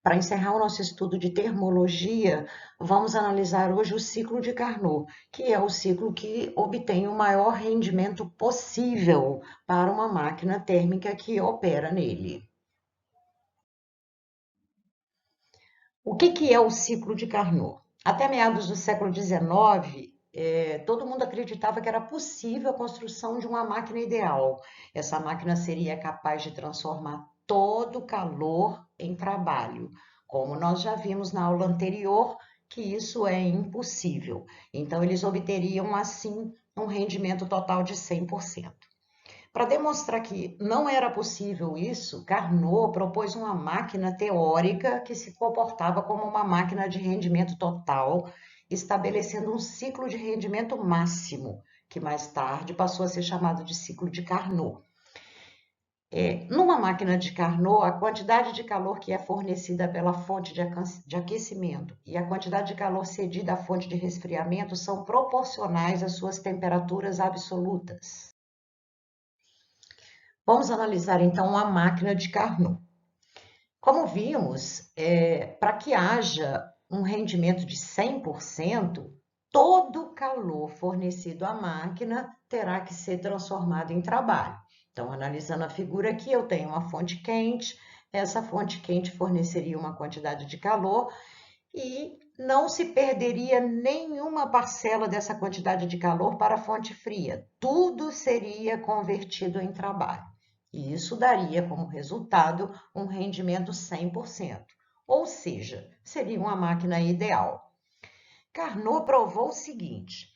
Para encerrar o nosso estudo de termologia, vamos analisar hoje o ciclo de Carnot, que é o ciclo que obtém o maior rendimento possível para uma máquina térmica que opera nele. O que é o ciclo de Carnot? Até meados do século XIX, todo mundo acreditava que era possível a construção de uma máquina ideal. Essa máquina seria capaz de transformar todo o calor em trabalho. Como nós já vimos na aula anterior, que isso é impossível. Então, eles obteriam, assim, um rendimento total de 100%. Para demonstrar que não era possível isso, Carnot propôs uma máquina teórica que se comportava como uma máquina de rendimento total, estabelecendo um ciclo de rendimento máximo, que mais tarde passou a ser chamado de ciclo de Carnot. Numa máquina de Carnot, a quantidade de calor que é fornecida pela fonte de aquecimento e a quantidade de calor cedida à fonte de resfriamento são proporcionais às suas temperaturas absolutas. Vamos analisar então a máquina de Carnot. Como vimos, para que haja um rendimento de 100%, todo o calor fornecido à máquina terá que ser transformado em trabalho. Então, analisando a figura aqui, eu tenho uma fonte quente, essa fonte quente forneceria uma quantidade de calor e não se perderia nenhuma parcela dessa quantidade de calor para a fonte fria. Tudo seria convertido em trabalho. E isso daria como resultado um rendimento 100%. Ou seja, seria uma máquina ideal. Carnot provou o seguinte,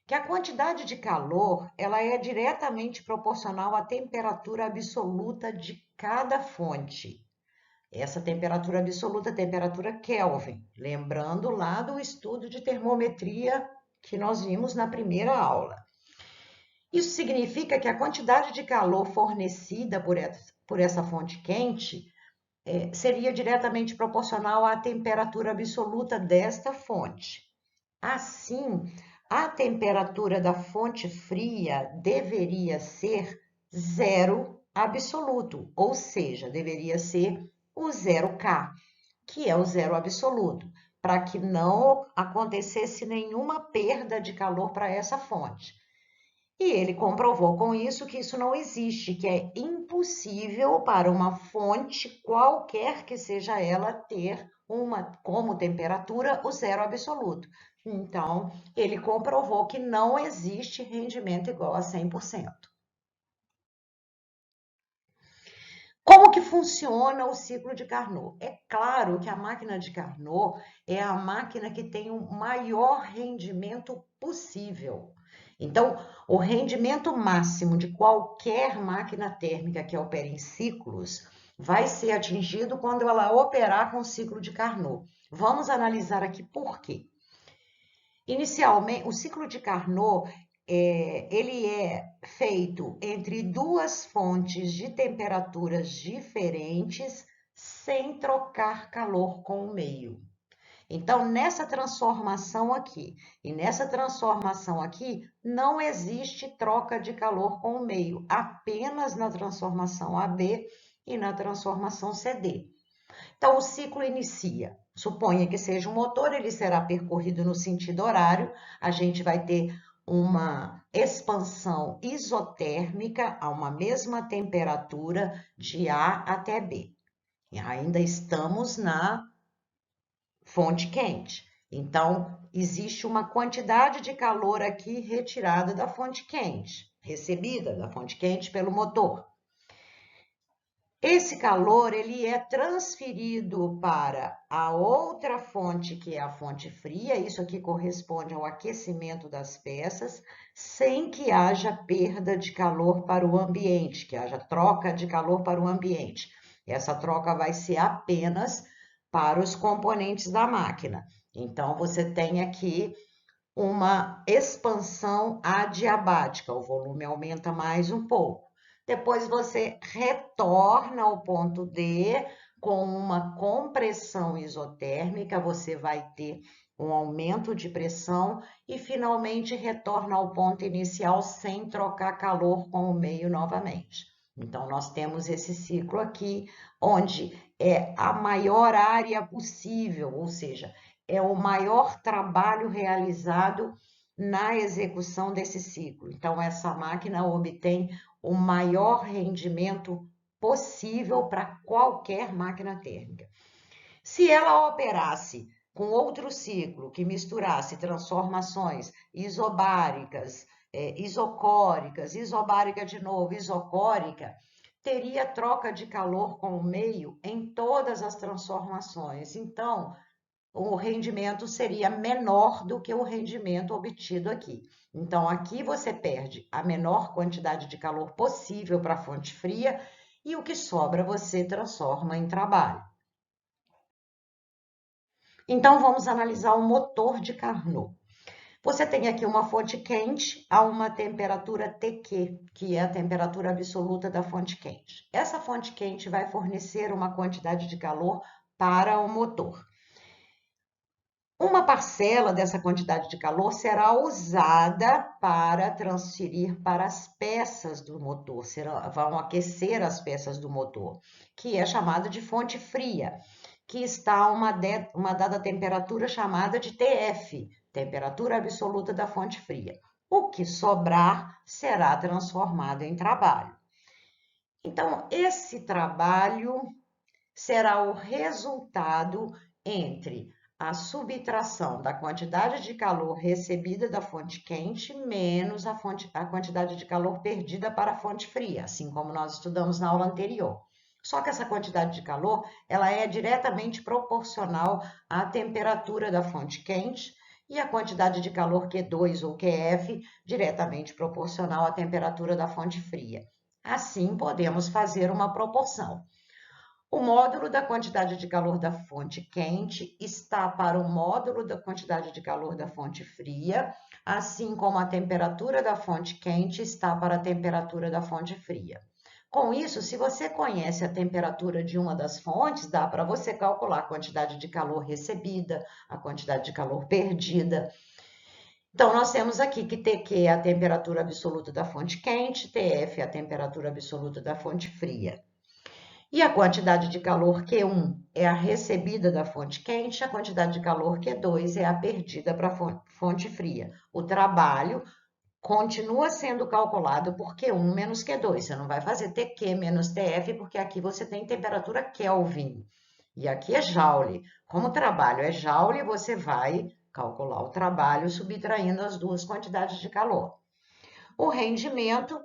que a quantidade de calor ela é diretamente proporcional à temperatura absoluta de cada fonte. Essa temperatura absoluta, temperatura Kelvin, lembrando lá do estudo de termometria que nós vimos na primeira aula. Isso significa que a quantidade de calor fornecida por essa fonte quente seria diretamente proporcional à temperatura absoluta desta fonte. Assim, a temperatura da fonte fria deveria ser zero absoluto, ou seja, deveria ser o zero K, que é o zero absoluto, para que não acontecesse nenhuma perda de calor para essa fonte. E ele comprovou com isso que isso não existe, que é impossível para uma fonte, qualquer que seja ela, ter como temperatura o zero absoluto. Então, ele comprovou que não existe rendimento igual a 100%. Como que funciona o ciclo de Carnot? É claro que a máquina de Carnot é a máquina que tem o maior rendimento possível. Então, o rendimento máximo de qualquer máquina térmica que opere em ciclos vai ser atingido quando ela operar com o ciclo de Carnot. Vamos analisar aqui por quê. Inicialmente, o ciclo de Carnot ele é feito entre duas fontes de temperaturas diferentes sem trocar calor com o meio. Então, nessa transformação aqui e nessa transformação aqui, não existe troca de calor com o meio, apenas na transformação AB e na transformação CD. Então, o ciclo inicia. Suponha que seja um motor, ele será percorrido no sentido horário, a gente vai ter uma expansão isotérmica a uma mesma temperatura de A até B. E ainda estamos na fonte quente. Então, existe uma quantidade de calor aqui retirada da fonte quente, recebida da fonte quente pelo motor. Esse calor ele é transferido para a outra fonte, que é a fonte fria, isso aqui corresponde ao aquecimento das peças, sem que haja perda de calor para o ambiente, que haja troca de calor para o ambiente. Essa troca vai ser apenas para os componentes da máquina. Então, você tem aqui uma expansão adiabática, o volume aumenta mais um pouco. Depois você retorna ao ponto D com uma compressão isotérmica, você vai ter um aumento de pressão e finalmente retorna ao ponto inicial sem trocar calor com o meio novamente. Então, nós temos esse ciclo aqui, onde é a maior área possível, ou seja, é o maior trabalho realizado na execução desse ciclo. Então, essa máquina obtém o maior rendimento possível para qualquer máquina térmica. Se ela operasse com outro ciclo que misturasse transformações isobáricas, isocóricas, isobárica de novo, isocórica, teria troca de calor com o meio em todas as transformações. Então, o rendimento seria menor do que o rendimento obtido aqui. Então, aqui você perde a menor quantidade de calor possível para a fonte fria e o que sobra você transforma em trabalho. Então, vamos analisar o motor de Carnot. Você tem aqui uma fonte quente a uma temperatura TQ, que é a temperatura absoluta da fonte quente. Essa fonte quente vai fornecer uma quantidade de calor para o motor. Uma parcela dessa quantidade de calor será usada para transferir para as peças do motor, vão aquecer as peças do motor, que é chamada de fonte fria, que está a uma dada temperatura chamada de TF, temperatura absoluta da fonte fria. O que sobrar será transformado em trabalho. Então, esse trabalho será o resultado entre a subtração da quantidade de calor recebida da fonte quente menos a quantidade de calor perdida para a fonte fria, assim como nós estudamos na aula anterior. Só que essa quantidade de calor, ela é diretamente proporcional à temperatura da fonte quente e a quantidade de calor Q2 ou QF diretamente proporcional à temperatura da fonte fria. Assim, podemos fazer uma proporção. O módulo da quantidade de calor da fonte quente está para o módulo da quantidade de calor da fonte fria, assim como a temperatura da fonte quente está para a temperatura da fonte fria. Com isso, se você conhece a temperatura de uma das fontes, dá para você calcular a quantidade de calor recebida, a quantidade de calor perdida. Então, nós temos aqui que TQ é a temperatura absoluta da fonte quente, TF é a temperatura absoluta da fonte fria. E a quantidade de calor Q1 é a recebida da fonte quente, a quantidade de calor Q2 é a perdida para a fonte fria. O trabalho continua sendo calculado por Q1 menos Q2. Você não vai fazer TQ menos TF, porque aqui você tem temperatura Kelvin. E aqui é Joule. Como o trabalho é Joule, você vai calcular o trabalho subtraindo as duas quantidades de calor. O rendimento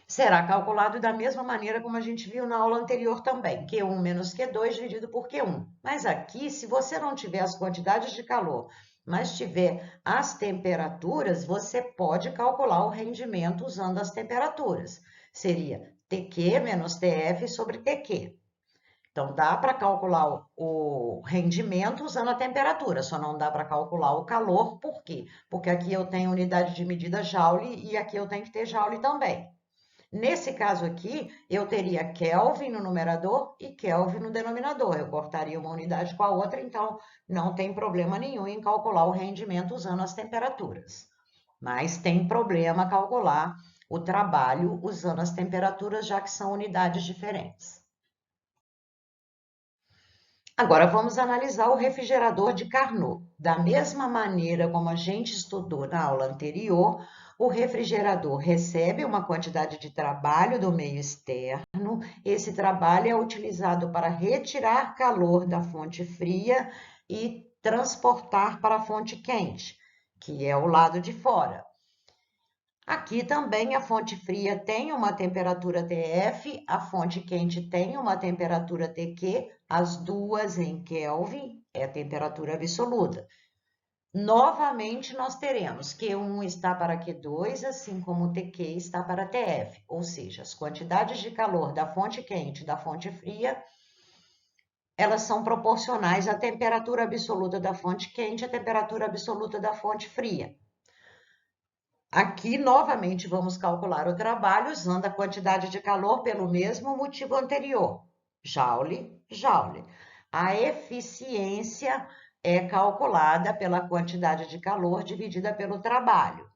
será calculado da mesma maneira como a gente viu na aula anterior também, Q1 menos Q2 dividido por Q1. Mas aqui, se você não tiver as quantidades de calor, mas tiver as temperaturas, você pode calcular o rendimento usando as temperaturas. Seria TQ menos TF sobre TQ. Então, dá para calcular o rendimento usando a temperatura, só não dá para calcular o calor, por quê? Porque aqui eu tenho unidade de medida Joule e aqui eu tenho que ter Joule também. Nesse caso aqui, eu teria Kelvin no numerador e Kelvin no denominador. Eu cortaria uma unidade com a outra, então não tem problema nenhum em calcular o rendimento usando as temperaturas. Mas tem problema calcular o trabalho usando as temperaturas, já que são unidades diferentes. Agora vamos analisar o refrigerador de Carnot. Da mesma maneira como a gente estudou na aula anterior, o refrigerador recebe uma quantidade de trabalho do meio externo. Esse trabalho é utilizado para retirar calor da fonte fria e transportar para a fonte quente, que é o lado de fora. Aqui também a fonte fria tem uma temperatura TF, a fonte quente tem uma temperatura TQ, as duas em Kelvin é a temperatura absoluta. Novamente, nós teremos Q1 está para Q2, assim como TQ está para TF, ou seja, as quantidades de calor da fonte quente e da fonte fria, elas são proporcionais à temperatura absoluta da fonte quente e à temperatura absoluta da fonte fria. Aqui, novamente, vamos calcular o trabalho usando a quantidade de calor pelo mesmo motivo anterior. Joule, Joule. A eficiência é calculada pela quantidade de calor dividida pelo trabalho,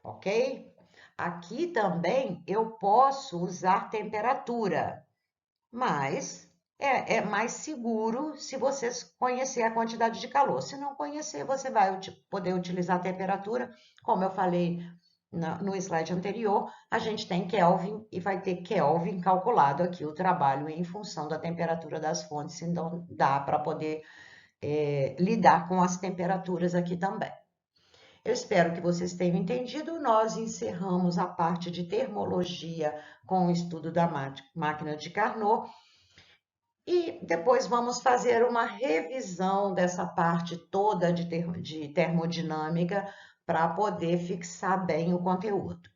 ok? Aqui também eu posso usar temperatura, mas é mais seguro se você conhecer a quantidade de calor. Se não conhecer, você vai poder utilizar a temperatura. Como eu falei no slide anterior, a gente tem Kelvin e vai ter Kelvin calculado aqui o trabalho em função da temperatura das fontes, então dá para poder lidar com as temperaturas aqui também. Eu espero que vocês tenham entendido. Nós encerramos a parte de termologia com o estudo da máquina de Carnot e depois vamos fazer uma revisão dessa parte toda de termodinâmica para poder fixar bem o conteúdo.